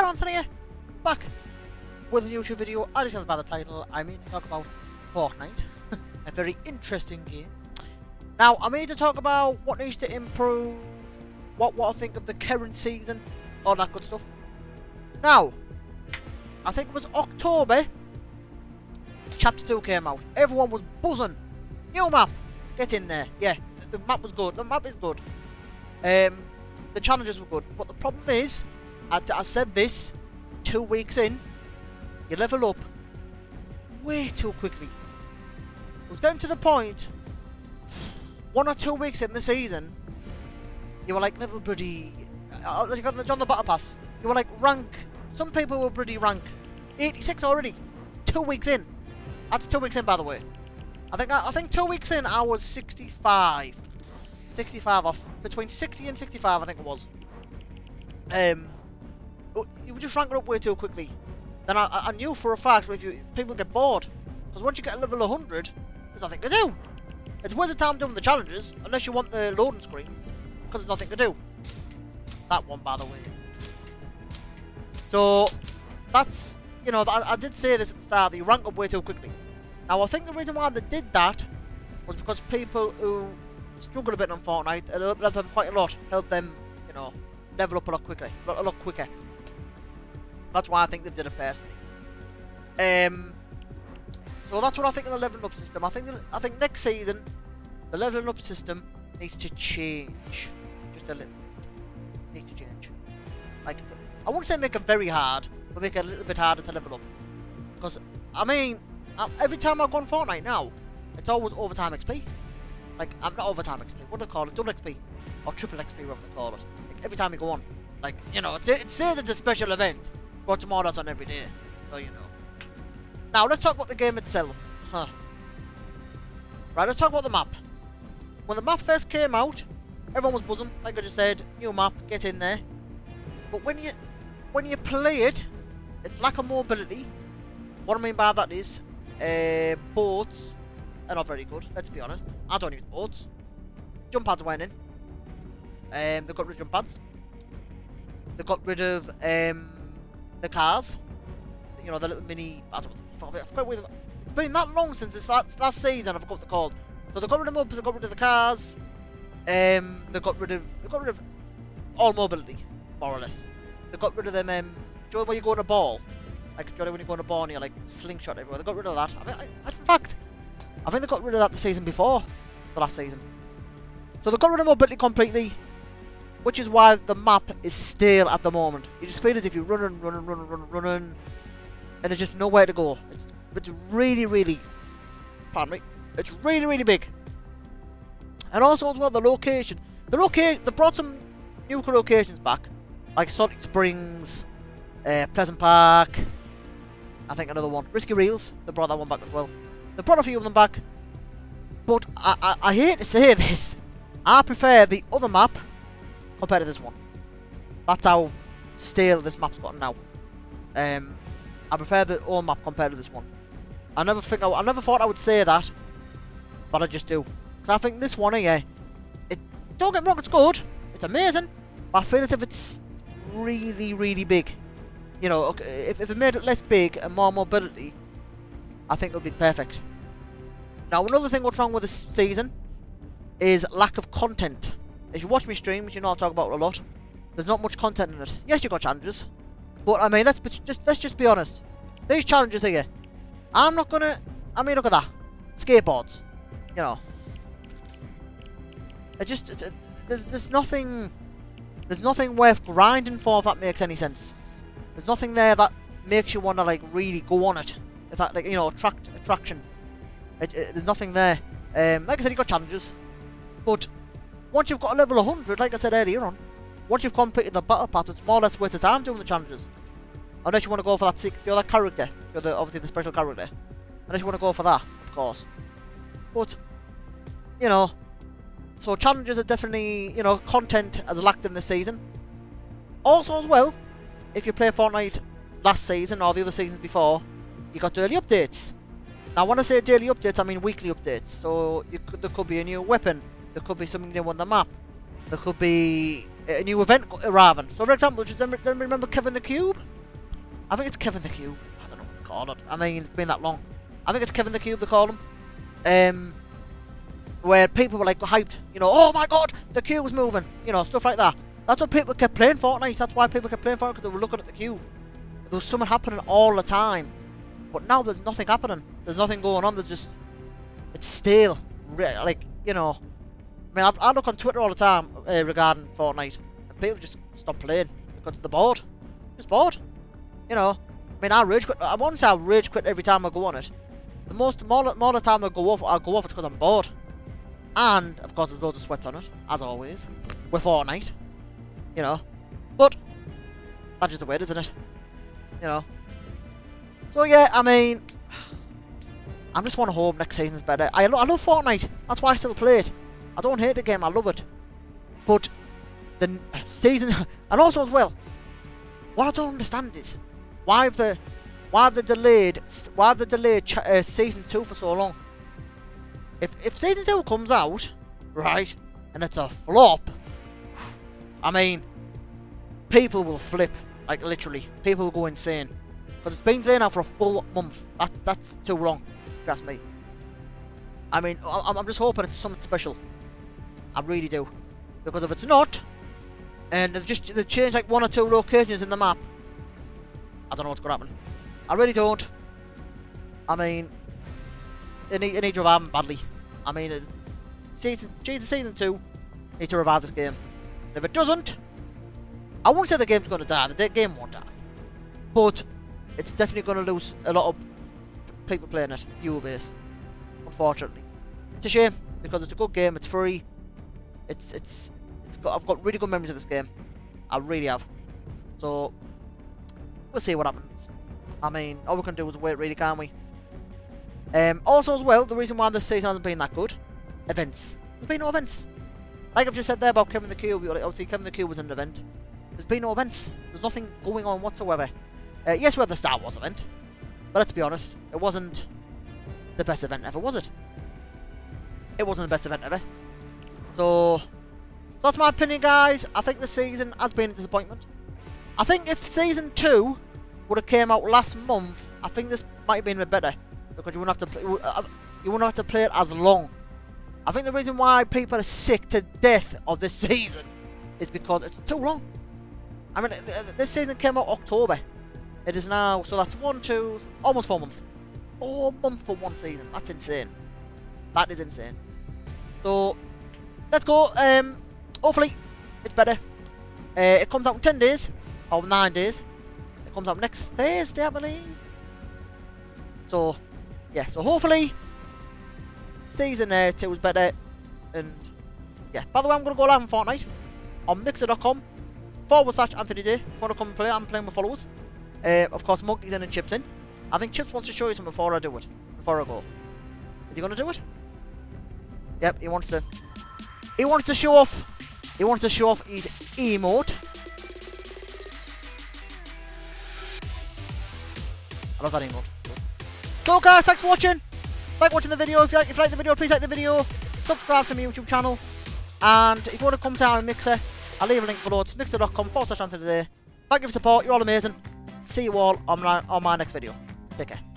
Anthony here, back with a new YouTube video. As you can tell by the title, I'm here to talk about Fortnite, a very interesting game. Now, I'm here to talk about what needs to improve, what I think of the current season, all that good stuff. Now, I think it was October, Chapter 2 came out. Everyone was buzzing. New map, get in there. Yeah, the map was good. The map is good. The challenges were good. But the problem is, I said this 2 weeks in, you level up way too quickly. It was getting to the point, 1 or 2 weeks in the season, you were like level bloody, you got on the battle pass, you were like rank, some people were bloody rank 86 already, 2 weeks in. That's 2 weeks in, by the way. I think 2 weeks in I was 65 off, between 60 and 65 I think it was. You were just ranking up way too quickly. Then I knew for a fact if people get bored, because once you get a level 100, there's nothing to do. It's worth the time doing the challenges, unless you want the loading screens, because there's nothing to do. That one, by the way. So that's, you know, I did say this at the start, that you rank up way too quickly. Now I think the reason why they did that was because people who struggle a bit on Fortnite, it helped them quite a lot, helped them, you know, level up a lot quicker. That's why I think they did it personally. So that's what I think of the leveling up system. I think next season the leveling up system needs to change, just a little. Needs to change. Like, I won't say make it very hard, but make it a little bit harder to level up. Because I mean, every time I go on Fortnite now, it's always overtime XP. Like, I'm not overtime XP. What do they call it? Double XP or triple XP, whatever they call it. Like, every time you go on, like, you know, it's said it's a special event, but tomorrow that's on every day. So you know. Now let's talk about the game itself. Right, let's talk about the map. When the map first came out, everyone was buzzing. Like I just said, new map, get in there. But when you play it, it's lack of mobility. What I mean by that is, boats are not very good. Let's be honest. I don't use boats. Jump pads went in. They got rid of jump pads. They got rid of the cars. You know, the little mini. I forgot what it's been that long since this last season. I forgot what they're called. So they got rid of them. They got rid of the cars. They got rid of all mobility, more or less. They got rid of them. Joe, where you go on a ball, like Johnny, when you go on a ball and you're like slingshot everywhere. They got rid of that. In fact, I think they got rid of that the season before, the last season. So they got rid of mobility completely, which is why the map is stale at the moment. You just feel as if you're running, and there's just nowhere to go. It's really, pardon me, it's really big. And also as well, the location. They brought some new locations back, like Sonic Springs, Pleasant Park, I think another one, Risky Reels. They brought that one back as well. They brought a few of them back, but I hate to say this, I prefer the other map compared to this one. That's how stale this map's gotten now. I prefer the old map compared to this one. I never thought I would say that, but I just do. Cause I think this one here, don't get me wrong, it's good, it's amazing, but I feel as if it's really big. You know, if it made it less big and more mobility, I think it would be perfect. Now, another thing what's wrong with this season is lack of content. If you watch my streams, you know I talk about it a lot. There's not much content in it. Yes, you got challenges, but I mean, let's just be honest. These challenges here, I'm not gonna. I mean, look at that, skateboards. You know, there's nothing worth grinding for, if that makes any sense. There's nothing there that makes you want to like really go on it. If that, like, you know, attraction. There's nothing there. Like I said, you got challenges, but once you've got a level 100, like I said earlier on, once you've completed the battle pass, it's more or less worth the time doing the challenges. Unless you want to go for the other character, obviously the special character. Unless you want to go for that, of course. But, you know, so challenges are definitely, you know, content has lacked in this season. Also as well, if you play Fortnite last season or the other seasons before, you got daily updates. Now when I say daily updates, I mean weekly updates. So there could be a new weapon, there could be something new on the map, there could be a new event arriving. So for example, do you remember Kevin the Cube? I think it's Kevin the Cube. I don't know what they call it. I mean, it's been that long. I think it's Kevin the Cube they call him. Where people were like hyped, you know, oh my god, the cube's moving, you know, stuff like that. That's what people kept playing Fortnite. That's why people kept playing Fortnite, because they were looking at the cube. There was something happening all the time. But now there's nothing happening. There's nothing going on. There's just, it's stale. Like, you know, I mean, I look on Twitter all the time regarding Fortnite, and people just stop playing because they're bored. Just bored. You know, I mean, I rage quit. I won't say I rage quit every time I go on it. The more of the time I go off it's because I'm bored. And, of course, there's loads of sweats on it, as always, with Fortnite, you know. But, that's just the way it is, isn't it? You know. So, yeah, I mean, I just want to hope next season's better. I love Fortnite. That's why I still play it. I don't hate the game. I love it. But, the season... And also, as well, what I don't understand is, why have they delayed season 2 for so long? If season 2 comes out, right, and it's a flop, I mean, people will flip, like literally, people will go insane, because it's been there now for a full month. That's too long, if you ask me. I mean, I'm just hoping it's something special. I really do, because if it's not, and they've changed like 1 or 2 locations in the map, I don't know what's gonna happen. I really don't. I mean, They need to revive them badly. I mean, season 2 needs to revive this game. And if it doesn't, I won't say the game's going to die. The game won't die. But it's definitely going to lose a lot of people playing it, viewer base. Unfortunately, it's a shame because it's a good game. It's free. I've got really good memories of this game. I really have. So we'll see what happens. I mean, all we can do is wait, really, can't we? Also, as well, the reason why this season hasn't been that good, events. There's been no events. Like I've just said there about Kevin the Cube, obviously Kevin the Cube was an event. There's been no events. There's nothing going on whatsoever. Yes, we had the Star Wars event, but let's be honest, it wasn't the best event ever, was it? It wasn't the best event ever. So that's my opinion, guys. I think the season has been a disappointment. I think if season 2 would have came out last month, I think this might have been a bit better. Because you wouldn't have to play it as long. I think the reason why people are sick to death of this season is because it's too long. I mean, this season came out October. It is now, so that's 1, 2, almost 4 months. 4 months for one season. That's insane. That is insane. So, let's go. Hopefully, it's better. It comes out in 10 days, or 9 days. It comes out next Thursday, I believe. So, yeah, so hopefully season 2 is better. And yeah, by the way, I'm going to go live on Fortnite on mixer.com/AnthonyDay. If you want to come and play, I'm playing with followers. Of course, Monkey's in and Chips in. I think Chips wants to show you something before I do it. Before I go. Is he going to do it? Yep, he wants to show off. He wants to show off his emote. I love that emote. So guys, thanks for watching. Like watching the video. If you like the video, please like the video. Subscribe to my YouTube channel. And if you want to come to our Mixer, I'll leave a link below. It's mixer.com/AnthonyDay. Thank you for support. You're all amazing. See you all on my next video. Take care.